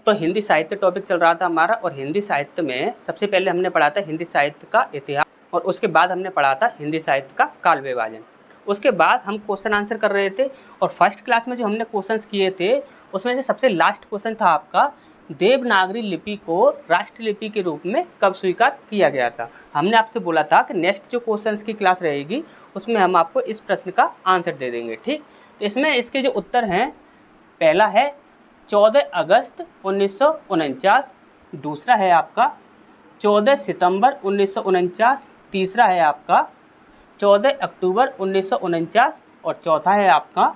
तो हिंदी साहित्य टॉपिक चल रहा था हमारा, और हिंदी साहित्य में सबसे पहले हमने पढ़ा था हिंदी साहित्य का इतिहास, और उसके बाद हमने पढ़ा था हिंदी साहित्य का काल विभाजन। उसके बाद हम क्वेश्चन आंसर कर रहे थे, और फर्स्ट क्लास में जो हमने क्वेश्चंस किए थे उसमें से सबसे लास्ट क्वेश्चन था आपका, देवनागरी लिपि को राष्ट्र लिपि के रूप में कब स्वीकार किया गया था। हमने आपसे बोला था कि नेक्स्ट जो क्वेश्चंस की क्लास रहेगी उसमें हम आपको इस प्रश्न का आंसर दे देंगे, ठीक। तो इसमें इसके जो उत्तर हैं, पहला है 14 अगस्त 1949, दूसरा है आपका 14 सितंबर 1949, तीसरा है आपका 14 अक्टूबर 1949, और चौथा है आपका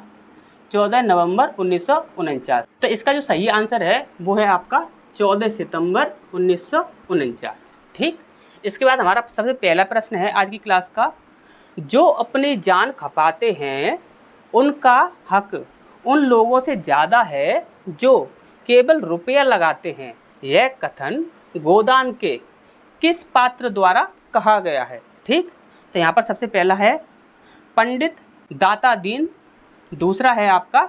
14 नवंबर 1949। तो इसका जो सही आंसर है वो है आपका 14 सितंबर 1949, ठीक। इसके बाद हमारा सबसे पहला प्रश्न है आज की क्लास का, जो अपनी जान खपाते हैं उनका हक उन लोगों से ज़्यादा है जो केवल रुपया लगाते हैं, यह कथन गोदान के किस पात्र द्वारा कहा गया है, ठीक। तो यहाँ पर सबसे पहला है पंडित दाता दीन, दूसरा है आपका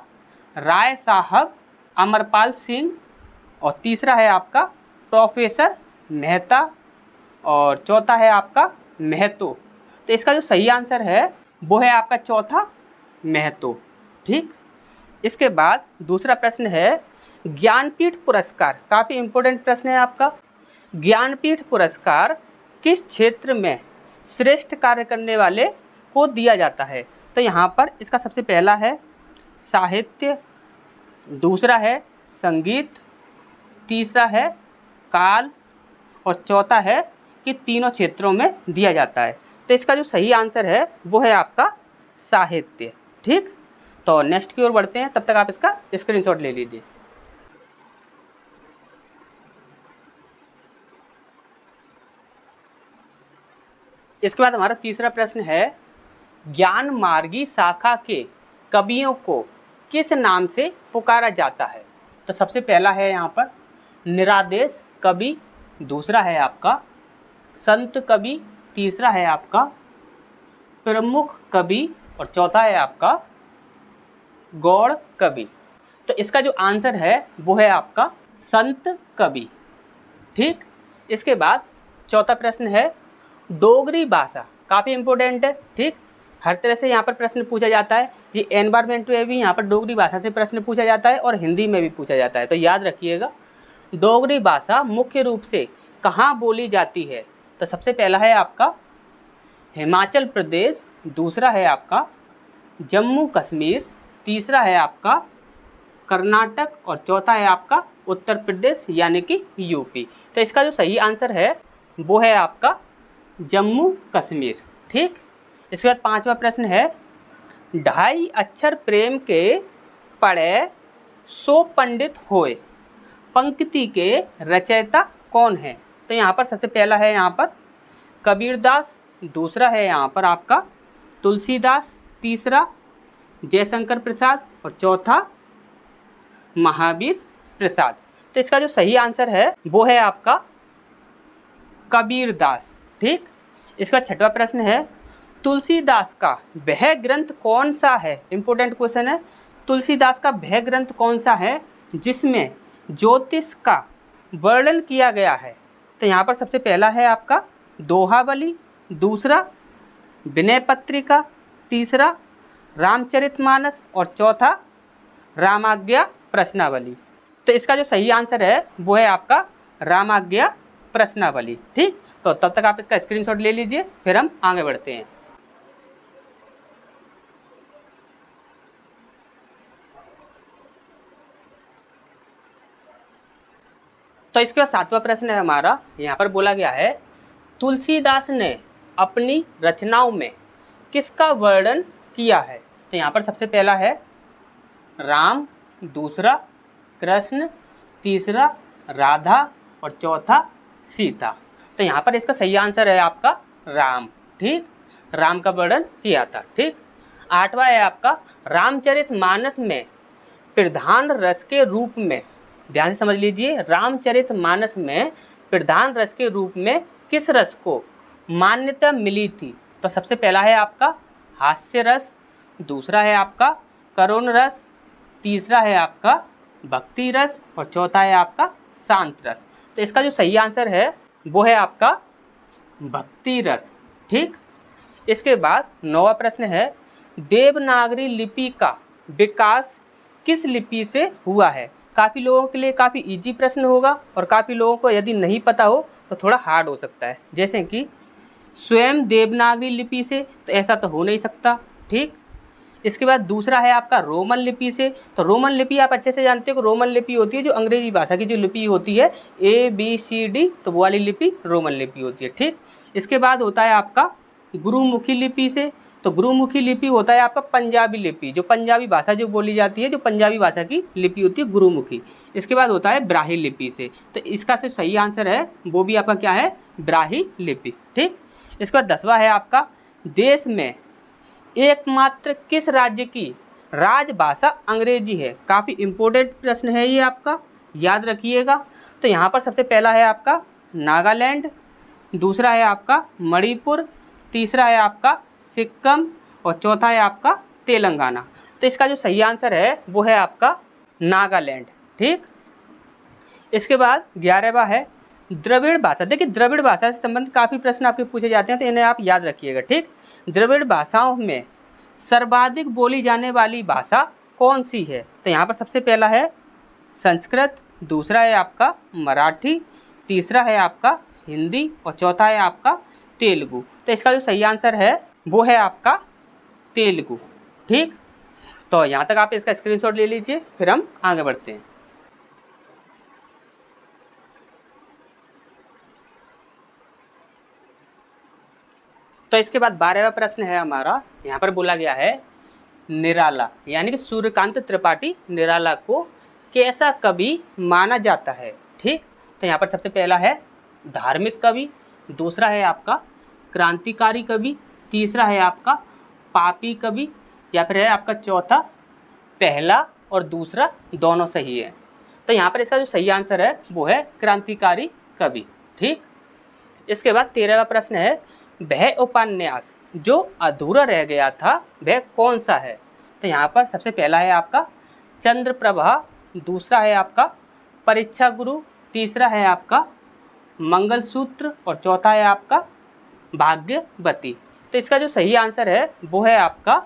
राय साहब अमरपाल सिंह, और तीसरा है आपका प्रोफेसर मेहता, और चौथा है आपका महतो। तो इसका जो सही आंसर है वो है आपका चौथा महतो, ठीक। इसके बाद दूसरा प्रश्न है ज्ञानपीठ पुरस्कार, काफ़ी इम्पोर्टेंट प्रश्न है आपका। ज्ञानपीठ पुरस्कार किस क्षेत्र में श्रेष्ठ कार्य करने वाले को दिया जाता है। तो यहाँ पर इसका सबसे पहला है साहित्य, दूसरा है संगीत, तीसरा है काल, और चौथा है कि तीनों क्षेत्रों में दिया जाता है। तो इसका जो सही आंसर है वो है आपका साहित्य, ठीक। तो नेक्स्ट की ओर बढ़ते हैं, तब तक आप इसका स्क्रीनशॉट ले लीजिए। इसके बाद हमारा तीसरा प्रश्न है ज्ञान मार्गी शाखा के कवियों को किस नाम से पुकारा जाता है। तो सबसे पहला है यहाँ पर निरादेश कवि, दूसरा है आपका संत कवि, तीसरा है आपका प्रमुख कवि, और चौथा है आपका गौड़ कवि। तो इसका जो आंसर है वो है आपका संत कवि, ठीक। इसके बाद चौथा प्रश्न है डोगरी भाषा, काफ़ी इम्पोर्टेंट है, ठीक। हर तरह से यहाँ पर प्रश्न पूछा जाता है, ये एनवायरमेंट में भी यहाँ पर डोगरी भाषा से प्रश्न पूछा जाता है और हिंदी में भी पूछा जाता है, तो याद रखिएगा। डोगरी भाषा मुख्य रूप से कहाँ बोली जाती है। तो सबसे पहला है आपका हिमाचल प्रदेश, दूसरा है आपका जम्मू कश्मीर, तीसरा है आपका कर्नाटक, और चौथा है आपका उत्तर प्रदेश यानी कि यूपी। तो इसका जो सही आंसर है वो है आपका जम्मू कश्मीर, ठीक। इसके बाद पांचवा प्रश्न है ढाई अक्षर प्रेम के पढ़े सो पंडित होए, पंक्ति के रचयिता कौन है। तो यहाँ पर सबसे पहला है यहाँ पर कबीरदास, दूसरा है यहाँ पर आपका तुलसीदास, तीसरा जयशंकर प्रसाद, और चौथा महावीर प्रसाद। तो इसका जो सही आंसर है वो है आपका कबीरदास, ठीक। इसका छठवां प्रश्न है तुलसीदास का वह ग्रंथ कौन सा है, इंपॉर्टेंट क्वेश्चन है। तुलसीदास का वह ग्रंथ कौन सा है जिसमें ज्योतिष का वर्णन किया गया है। तो यहाँ पर सबसे पहला है आपका दोहावली, दूसरा विनय पत्रिका, तीसरा रामचरितमानस, और चौथा रामाज्ञा प्रश्नावली। तो इसका जो सही आंसर है वो है आपका रामाज्ञा प्रश्नावली, ठीक। तो तब तक आप इसका स्क्रीनशॉट ले लीजिए, फिर हम आगे बढ़ते हैं। तो इसके बाद सातवां प्रश्न है हमारा, यहाँ पर बोला गया है तुलसीदास ने अपनी रचनाओं में किसका वर्णन किया है। तो यहाँ पर सबसे पहला है राम, दूसरा कृष्ण, तीसरा राधा, और चौथा सीता। तो यहाँ पर इसका सही आंसर है आपका राम, ठीक। राम का वर्णन किया था, ठीक। आठवां है आपका रामचरितमानस में प्रधान रस के रूप में, ध्यान से समझ लीजिए, रामचरितमानस में प्रधान रस के रूप में किस रस को मान्यता मिली थी। तो सबसे पहला है आपका हास्य रस, दूसरा है आपका करुण रस, तीसरा है आपका भक्ति रस और चौथा है आपका शांत रस। तो इसका जो सही आंसर है वो है आपका भक्ति रस। ठीक, इसके बाद 9वां प्रश्न है, देवनागरी लिपि का विकास किस लिपि से हुआ है। काफ़ी लोगों के लिए काफ़ी इजी प्रश्न होगा और काफ़ी लोगों को यदि नहीं पता हो तो थोड़ा हार्ड हो सकता है। जैसे कि स्वयं देवनागरी लिपि से, तो ऐसा तो हो नहीं सकता। ठीक, इसके बाद दूसरा है आपका रोमन लिपि से। तो रोमन लिपि आप अच्छे से जानते हो कि रोमन लिपि होती है जो अंग्रेजी भाषा की जो लिपि होती है ABCD, तो वो वाली लिपि रोमन लिपि होती है। ठीक, इसके बाद होता है आपका गुरुमुखी लिपि से। तो गुरुमुखी लिपि होता है आपका पंजाबी लिपि, जो पंजाबी भाषा जो बोली जाती है, जो पंजाबी भाषा की लिपि होती है गुरुमुखी। इसके बाद होता है ब्राह्मी लिपि से। तो इसका सिर्फ सही आंसर है वो भी आपका क्या है, ब्राह्मी लिपि। ठीक, इसके बाद 10वां है आपका, देश में एकमात्र किस राज्य की राजभाषा अंग्रेजी है। काफ़ी इम्पोर्टेंट प्रश्न है ये आपका, याद रखिएगा। तो यहाँ पर सबसे पहला है आपका नागालैंड, दूसरा है आपका मणिपुर, तीसरा है आपका सिक्किम और चौथा है आपका तेलंगाना। तो इसका जो सही आंसर है वो है आपका नागालैंड। ठीक, इसके बाद 11वां है द्रविड़ भाषा। देखिए द्रविड़ भाषा से संबंधित काफ़ी प्रश्न आपके पूछे जाते हैं, तो इन्हें आप याद रखिएगा। ठीक, द्रविड़ भाषाओं में सर्वाधिक बोली जाने वाली भाषा कौन सी है। तो यहाँ पर सबसे पहला है संस्कृत, दूसरा है आपका मराठी, तीसरा है आपका हिंदी और चौथा है आपका तेलुगु। तो इसका जो सही आंसर है वो है आपका तेलुगु। ठीक, तो यहाँ तक आप इसका स्क्रीनशॉट ले लीजिए, फिर हम आगे बढ़ते हैं। तो इसके बाद 12वां प्रश्न है हमारा, यहाँ पर बोला गया है निराला यानी कि सूर्यकांत त्रिपाठी निराला को कैसा कवि माना जाता है। ठीक, तो यहाँ पर सबसे पहला है धार्मिक कवि, दूसरा है आपका क्रांतिकारी कवि, तीसरा है आपका पापी कवि, या फिर है आपका चौथा पहला और दूसरा दोनों सही है। तो यहाँ पर इसका जो सही आंसर है वो है क्रांतिकारी कवि। ठीक, इसके बाद 13वां प्रश्न है, वह उपन्यास जो अधूरा रह गया था वह कौन सा है। तो यहाँ पर सबसे पहला है आपका चंद्रप्रभा, दूसरा है आपका परीक्षा गुरु, तीसरा है आपका मंगलसूत्र और चौथा है आपका भाग्यवती। तो इसका जो सही आंसर है वो है आपका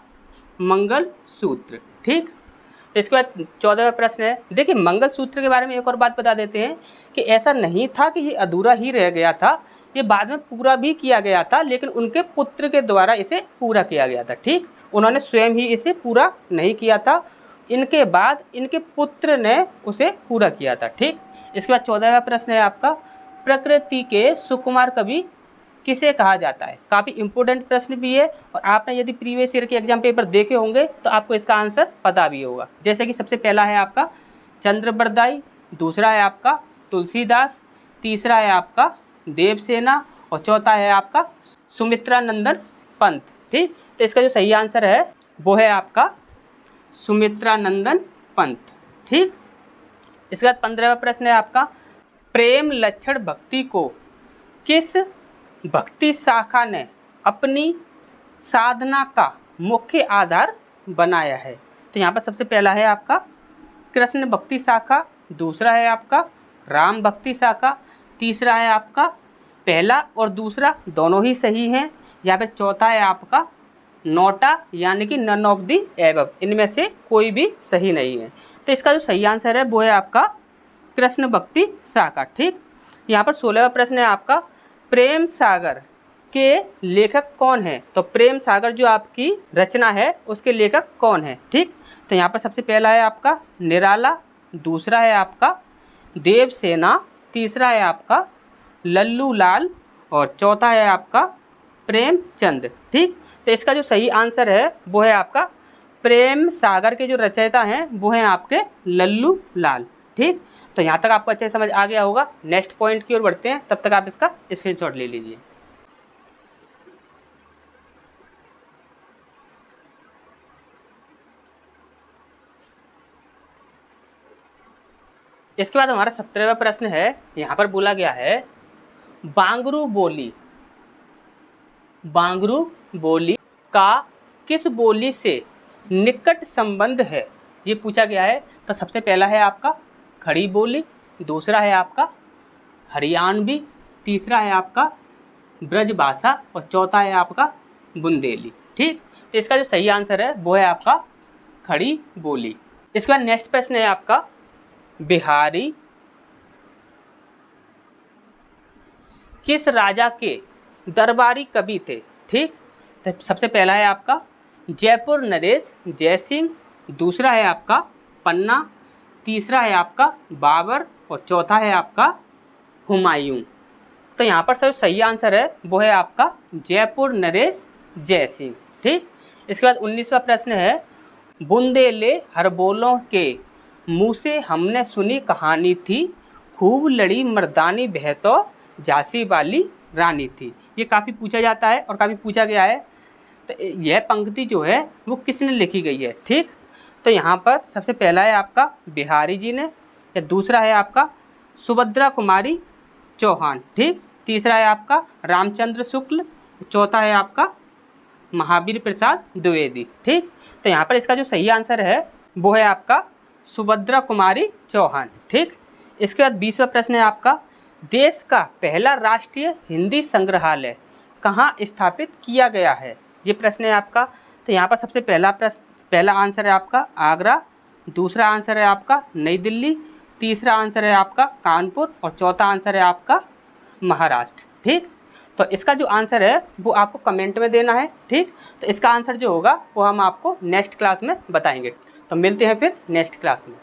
मंगलसूत्र। ठीक, तो इसके बाद 14वां प्रश्न है, देखिए मंगलसूत्र के बारे में एक और बात बता देते हैं कि ऐसा नहीं था कि ये अधूरा ही रह गया था, ये बाद में पूरा भी किया गया था, लेकिन उनके पुत्र के द्वारा इसे पूरा किया गया था। ठीक, उन्होंने स्वयं ही इसे पूरा नहीं किया था, इनके बाद इनके पुत्र ने उसे पूरा किया था। ठीक, इसके बाद 14वां प्रश्न है आपका, प्रकृति के सुकुमार कवि किसे कहा जाता है। काफ़ी इंपॉर्टेंट प्रश्न भी है और आपने यदि प्रीवियस ईयर के एग्जाम पेपर देखे होंगे तो आपको इसका आंसर पता भी होगा। जैसे कि सबसे पहला है आपका चंद्रबरदाई, दूसरा है आपका तुलसीदास, तीसरा है आपका देवसेना और चौथा है आपका सुमित्रा नंदन पंत। ठीक, तो इसका जो सही आंसर है वो है आपका सुमित्रा नंदन पंत। ठीक, इसके बाद 15वां प्रश्न है आपका, प्रेम लक्षण भक्ति को किस भक्ति शाखा ने अपनी साधना का मुख्य आधार बनाया है। तो यहाँ पर सबसे पहला है आपका कृष्ण भक्ति शाखा, दूसरा है आपका राम भक्ति शाखा, तीसरा है आपका पहला और दूसरा दोनों ही सही हैं, या फिर चौथा है आपका नोटा यानी कि नन ऑफ दी एबव, इनमें से कोई भी सही नहीं है। तो इसका जो सही आंसर है वो है आपका कृष्ण भक्ति शाखा। ठीक, यहाँ पर 16वां प्रश्न है आपका, प्रेम सागर के लेखक कौन है। तो प्रेम सागर जो आपकी रचना है उसके लेखक कौन है। ठीक, तो यहाँ पर सबसे पहला है आपका निराला, दूसरा है आपका देवसेना, तीसरा है आपका लल्लू लाल और चौथा है आपका प्रेमचंद। ठीक, तो इसका जो सही आंसर है वो है आपका प्रेम सागर के जो रचयिता हैं वो हैं आपके लल्लू लाल। ठीक, तो यहाँ तक आपको अच्छे से समझ आ गया होगा। नेक्स्ट पॉइंट की ओर बढ़ते हैं, तब तक आप इसका स्क्रीनशॉट ले लीजिए। इसके बाद हमारा 17वां प्रश्न है, यहाँ पर बोला गया है बांगरू बोली का किस बोली से निकट संबंध है। ये पूछा गया है। तो सबसे पहला है आपका खड़ी बोली, दूसरा है आपका हरियाणवी, तीसरा है आपका ब्रजभाषा और चौथा है आपका बुंदेली। ठीक, तो इसका जो सही आंसर है वो है आपका खड़ी बोली। इसके बाद नेक्स्ट प्रश्न है आपका बिहारी किस राजा के दरबारी कवि थे। ठीक, तो सबसे पहला है आपका जयपुर नरेश जयसिंह, दूसरा है आपका पन्ना, तीसरा है आपका बाबर और चौथा है आपका हुमायूं। तो यहाँ पर सर सही आंसर है वो है आपका जयपुर नरेश जयसिंह। ठीक, इसके बाद 19वां प्रश्न है बुंदेले हरबोलों के मुँह से हमने सुनी कहानी थी, खूब लड़ी मर्दानी बह तो झांसी वाली रानी थी। ये काफ़ी पूछा जाता है और काफ़ी पूछा गया है। तो यह पंक्ति जो है वो किसने लिखी गई है। ठीक, तो यहाँ पर सबसे पहला है आपका बिहारी जी ने, या दूसरा है आपका सुभद्रा कुमारी चौहान। ठीक, तीसरा है आपका रामचंद्र शुक्ल, चौथा है आपका महावीर प्रसाद द्विवेदी। ठीक, तो यहाँ पर इसका जो सही आंसर है वो है आपका सुभद्रा कुमारी चौहान। ठीक, इसके बाद 20वां प्रश्न है आपका देश का पहला राष्ट्रीय हिंदी संग्रहालय कहाँ स्थापित किया गया है। ये प्रश्न है आपका। तो यहाँ पर सबसे पहला आंसर है आपका आगरा, दूसरा आंसर है आपका नई दिल्ली, तीसरा आंसर है आपका कानपुर और चौथा आंसर है आपका महाराष्ट्र। ठीक, तो इसका जो आंसर है वो आपको कमेंट में देना है। ठीक, तो इसका आंसर जो होगा वो हम आपको नेक्स्ट क्लास में बताएंगे। तो मिलते हैं फिर नेक्स्ट क्लास में।